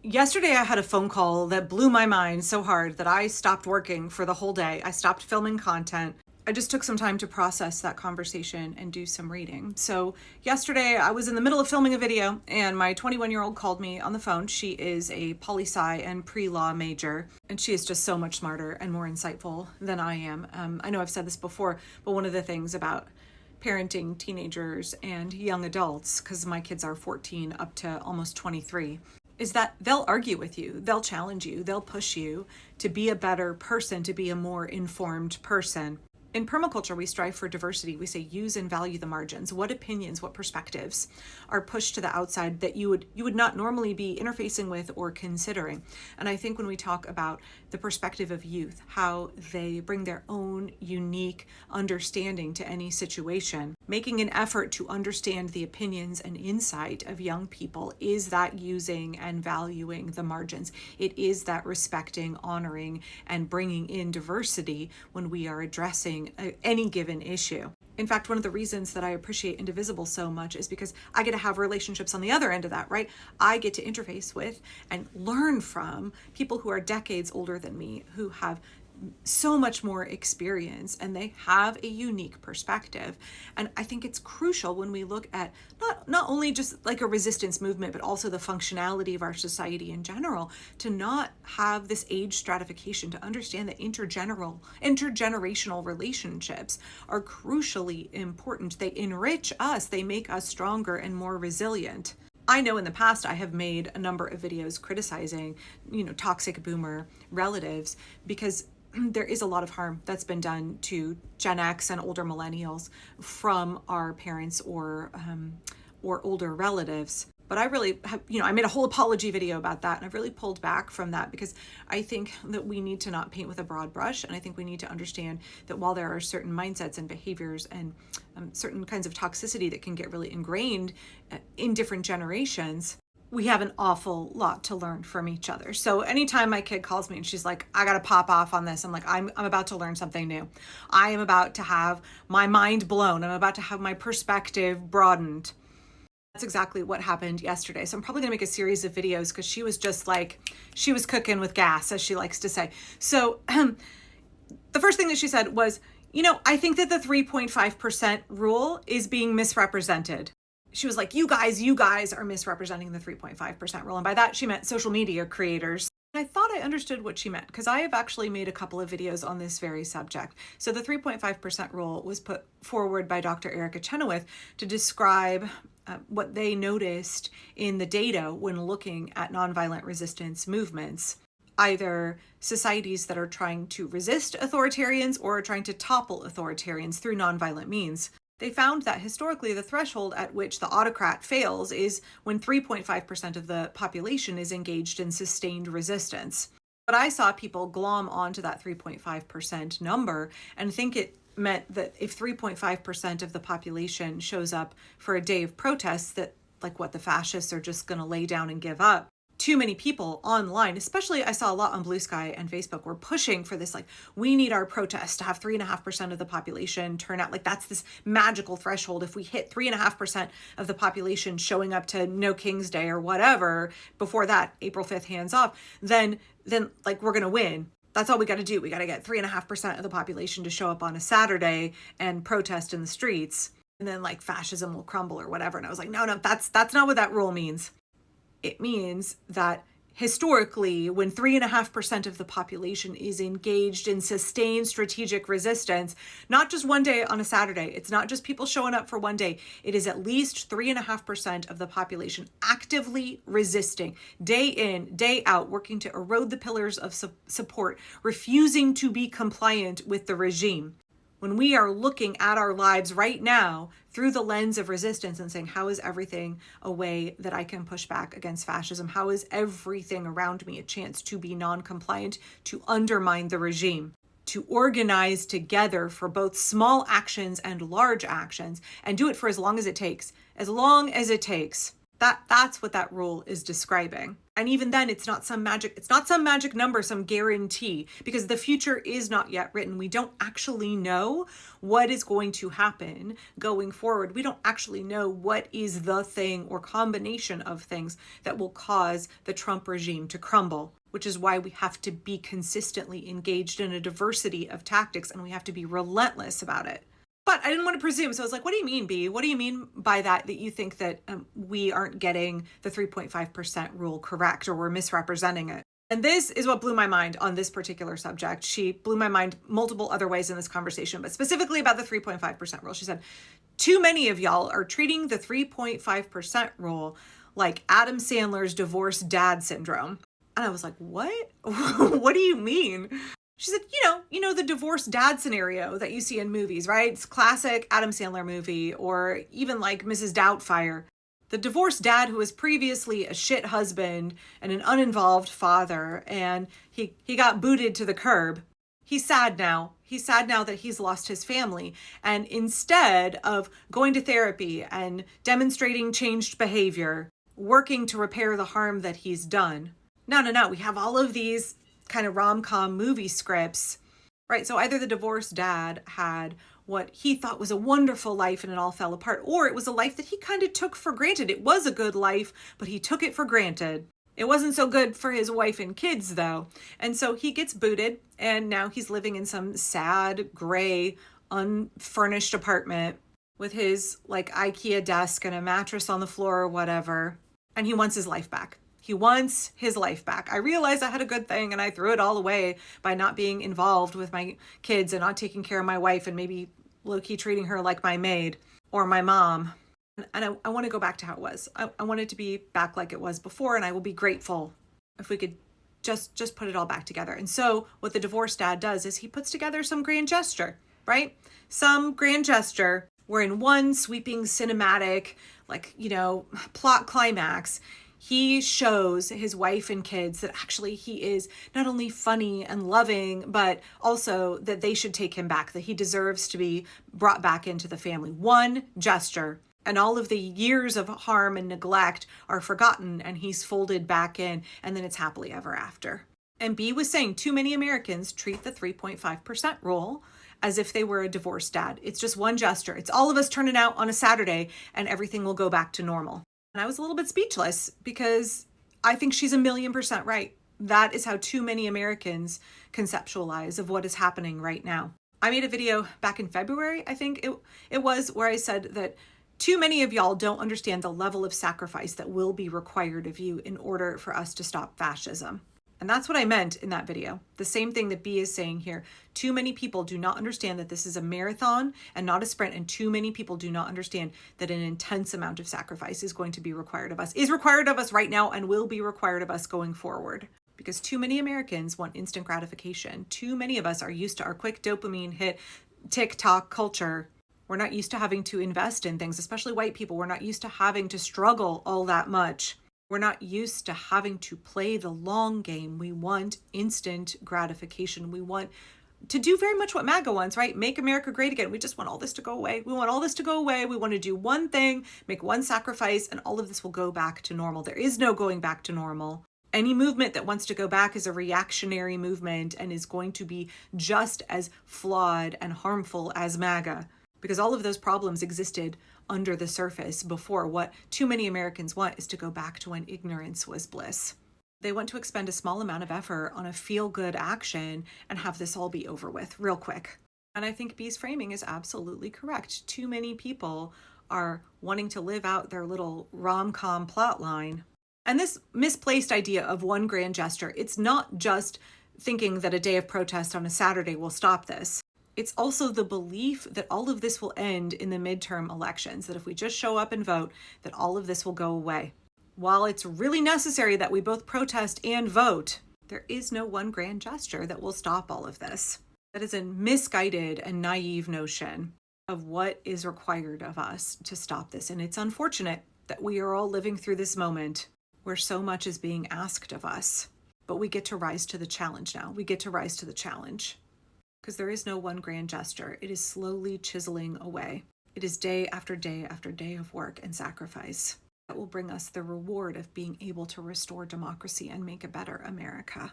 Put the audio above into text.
Yesterday, I had a phone call that blew my mind so hard that I stopped working for the whole day. I stopped filming content. I just took some time to process that conversation and do some reading. So yesterday, I was in the middle of filming a video and my 21-year-old called me on the phone. She is a poli-sci and pre-law major, and she is just so much smarter and more insightful than I am. I know I've said this before, but one of the things about parenting teenagers and young adults, because my kids are 14 up to almost 23, is that they'll argue with you, they'll challenge you, they'll push you to be a better person, to be a more informed person. In permaculture, we strive for diversity. We say use and value the margins. What opinions, what perspectives are pushed to the outside that you would not normally be interfacing with or considering. And I think when we talk about the perspective of youth, how they bring their own unique understanding to any situation, making an effort to understand the opinions and insight of young people is that using and valuing the margins. It is that respecting, honoring, and bringing in diversity when we are addressing any given issue. In fact, one of the reasons that I appreciate Indivisible so much is because I get to have relationships on the other end of that, right? I get to interface with and learn from people who are decades older than me, who have so much more experience and they have a unique perspective. And I think it's crucial when we look at not only just like a resistance movement, but also the functionality of our society in general, to not have this age stratification, to understand that intergenerational relationships are crucially important. They enrich us, they make us stronger and more resilient. I know in the past I have made a number of videos criticizing, toxic boomer relatives, because there is a lot of harm that's been done to Gen X and older millennials from our parents or older relatives. But I really have, I made a whole apology video about that, and I've really pulled back from that because I think that we need to not paint with a broad brush. And I think we need to understand that while there are certain mindsets and behaviors and certain kinds of toxicity that can get really ingrained in different generations, we have an awful lot to learn from each other. So anytime my kid calls me and she's like, I got to pop off on this, I'm like, I'm about to learn something new. I am about to have my mind blown. I'm about to have my perspective broadened. That's exactly what happened yesterday. So I'm probably gonna make a series of videos because she was just like, she was cooking with gas, as she likes to say. So the first thing that she said was, I think that the 3.5% rule is being misrepresented. She was like, you guys are misrepresenting the 3.5% rule. And by that, she meant social media creators. I thought I understood what she meant because I have actually made a couple of videos on this very subject. So the 3.5% rule was put forward by Dr. Erica Chenoweth to describe what they noticed in the data when looking at nonviolent resistance movements, either societies that are trying to resist authoritarians or are trying to topple authoritarians through nonviolent means. They found that historically the threshold at which the autocrat fails is when 3.5% of the population is engaged in sustained resistance. But I saw people glom onto that 3.5% number and think it meant that if 3.5% of the population shows up for a day of protests, that the fascists are just going to lay down and give up. Too many people online, especially I saw a lot on Blue Sky and Facebook, were pushing for this, we need our protests to have 3.5% of the population turn out. That's this magical threshold. If we hit 3.5% of the population showing up to No King's Day or whatever, before that, April 5th, hands off, then we're going to win. That's all we got to do. We got to get 3.5% of the population to show up on a Saturday and protest in the streets. And then fascism will crumble or whatever. And I was like, no, that's not what that rule means. It means that historically, when 3.5% of the population is engaged in sustained strategic resistance, not just one day on a Saturday, it's not just people showing up for one day, it is at least 3.5% of the population actively resisting, day in, day out, working to erode the pillars of support, refusing to be compliant with the regime. When we are looking at our lives right now through the lens of resistance and saying, how is everything a way that I can push back against fascism? How is everything around me a chance to be non-compliant, to undermine the regime, to organize together for both small actions and large actions, and do it for as long as it takes, that's what that rule is describing. And even then, it's not some magic number, some guarantee, because the future is not yet written. We don't actually know what is going to happen going forward. We don't actually know what is the thing or combination of things that will cause the Trump regime to crumble, which is why we have to be consistently engaged in a diversity of tactics, and we have to be relentless about it. But I didn't want to presume. So I was like, what do you mean, B? What do you mean by that you think that we aren't getting the 3.5% rule correct, or we're misrepresenting it? And this is what blew my mind on this particular subject. She blew my mind multiple other ways in this conversation, but specifically about the 3.5% rule. She said, too many of y'all are treating the 3.5% rule like Adam Sandler's divorced dad syndrome. And I was like, what? What do you mean? She said, you know, the divorced dad scenario that you see in movies, right? It's classic Adam Sandler movie, or even like Mrs. Doubtfire. The divorced dad who was previously a shit husband and an uninvolved father, and he got booted to the curb. He's sad now. He's sad now that he's lost his family. And instead of going to therapy and demonstrating changed behavior, working to repair the harm that he's done. No. We have all of these kind of rom-com movie scripts, right? So either the divorced dad had what he thought was a wonderful life and it all fell apart, or it was a life that he kind of took for granted. It was a good life, but he took it for granted. It wasn't so good for his wife and kids, though. And so he gets booted, and now he's living in some sad, gray, unfurnished apartment with his like IKEA desk and a mattress on the floor or whatever. And he wants his life back. He wants his life back. I realized I had a good thing and I threw it all away by not being involved with my kids and not taking care of my wife and maybe low-key treating her like my maid or my mom. And I want to go back to how it was. I want it to be back like it was before, and I will be grateful if we could just put it all back together. And so what the divorced dad does is he puts together some grand gesture, right? Some grand gesture where in one sweeping cinematic, like, plot climax, he shows his wife and kids that actually he is not only funny and loving, but also that they should take him back, that he deserves to be brought back into the family. One gesture, and all of the years of harm and neglect are forgotten, and he's folded back in, and then it's happily ever after. And B was saying too many Americans treat the 3.5% rule as if they were a divorced dad. It's just one gesture. It's all of us turning out on a Saturday, and everything will go back to normal. And I was a little bit speechless because I think she's 1,000,000% right. That is how too many Americans conceptualize of what is happening right now. I made a video back in February, I think it was, where I said that too many of y'all don't understand the level of sacrifice that will be required of you in order for us to stop fascism. And that's what I meant in that video. The same thing that B is saying here. Too many people do not understand that this is a marathon and not a sprint. And too many people do not understand that an intense amount of sacrifice is going to be required of us, is required of us right now, and will be required of us going forward. Because too many Americans want instant gratification. Too many of us are used to our quick dopamine hit TikTok culture. We're not used to having to invest in things, especially white people. We're not used to having to struggle all that much. We're not used to having to play the long game. We want instant gratification. We want to do very much what MAGA wants, right? Make America great again. We just want all this to go away. We want all this to go away. We want to do one thing, make one sacrifice, and all of this will go back to normal. There is no going back to normal. Any movement that wants to go back is a reactionary movement and is going to be just as flawed and harmful as MAGA, because all of those problems existed under the surface before. What too many Americans want is to go back to when ignorance was bliss. They want to expend a small amount of effort on a feel-good action and have this all be over with real quick. And I think B's framing is absolutely correct. Too many people are wanting to live out their little rom-com plot line. And this misplaced idea of one grand gesture, it's not just thinking that a day of protest on a Saturday will stop this. It's also the belief that all of this will end in the midterm elections, that if we just show up and vote, that all of this will go away. While it's really necessary that we both protest and vote, there is no one grand gesture that will stop all of this. That is a misguided and naive notion of what is required of us to stop this. And it's unfortunate that we are all living through this moment where so much is being asked of us. But we get to rise to the challenge now. We get to rise to the challenge. Because there is no one grand gesture. It is slowly chiseling away. It is day after day after day of work and sacrifice. that will bring us the reward of being able to restore democracy and make a better America.